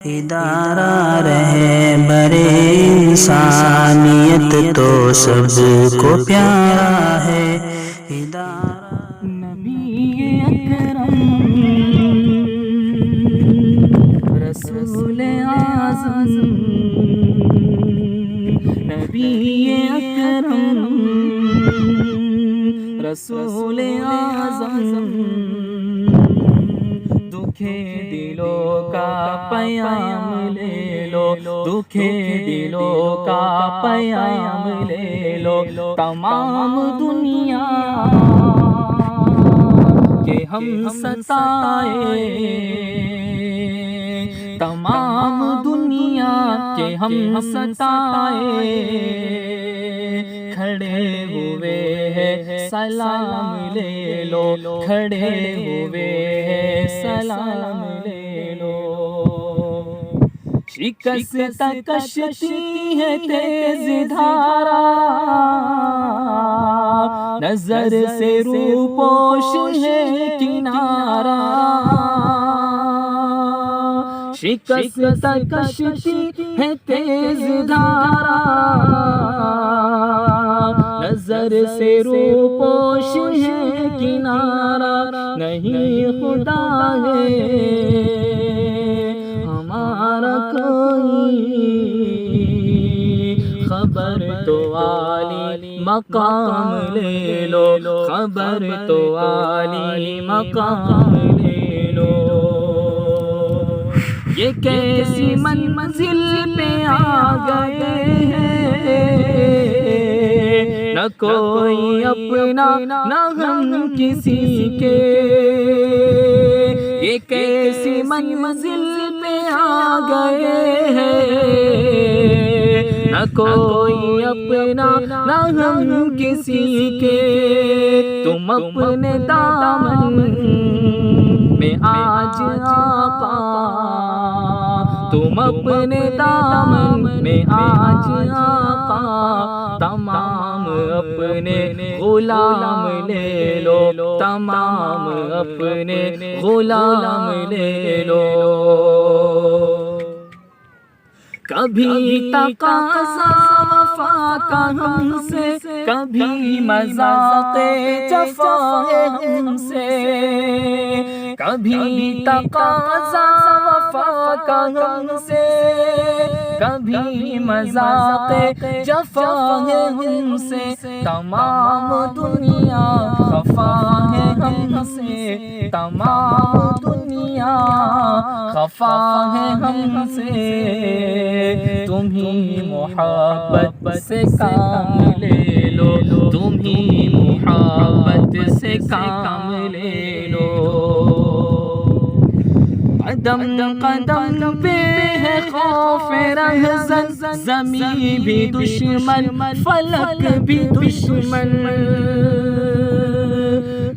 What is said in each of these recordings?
ادارہ رہے برے انسانیت تو سب کو پیارا ہے ادارہ نبی اکرم رسول اعظم نبی اکرم رسول اعظم دکھے دلوں کا پیام لے لو دکھے دلوں کا پیام لے لو تمام دنیا کہ ہم ستائے تمام دنیا کہ ہم ستائے کھڑے ہوئے ہیں سلام لے لو کھڑے ہوئے ہیں سلام لے لو شکست کشتی ہے تیز دھارا نظر سے روپوش ہے کنارہ شکست کشتی ہے تیز دھارا نظر سے روپوش ہے کنارہ نہیں خدا ہے ہمارا کوئی خبر تو عالی مقام لے لو خبر تو عالی مقام لے لو یہ کیسی منزل پہ آ گئے ہیں نہ کوئی اپنا نہ ہم کسی کے یہ کیسی منزل پہ آ گئے ہیں نہ کوئی اپنا نہ ہم کسی کے تم اپنے دامن میں آج آقا تم اپنے دامن میں آج آقا تمام اپنے غلام لے لو تمام اپنے غلام لے لو کبھی تقاضا وفا کا ہم سے کبھی مذاق جفا ہے ہم سے کبھی تقاضا وفا کا ہم سے کبھی مذاق جفا ہے ہم سے تمام دنیا خفا ہے ہم سے تمام دنیا خفا ہے ہم سے تمہیں محبت سے کام لے لو تمہیں محبت سے کام لے لو قدم قدم پہ ہے خوف رہزن زمین بھی دشمن فلک بھی دشمن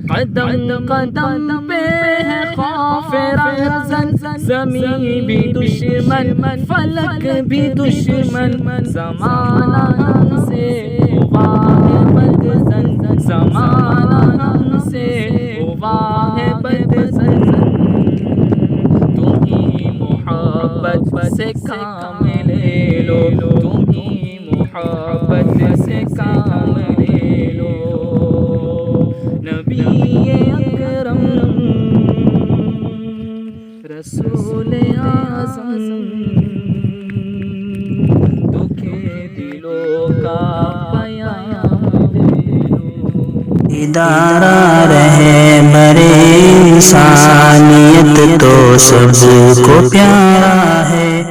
قدم قدم پہ ہے خوف رہزن زمین بھی دشمن فلک بھی دشمن زمانہ ہم سے ہوا ہے بدزن زمانہ ہم سے ہوا ہے بدزن تمہیں محبت سے کام لے لو تمہیں محبت سے کام لے لو نبی اکرم رسول اعظم دکھے دلوں کا پیام لے لو ادارہ رہے برے انسانیت تو سب کو پیارا ہے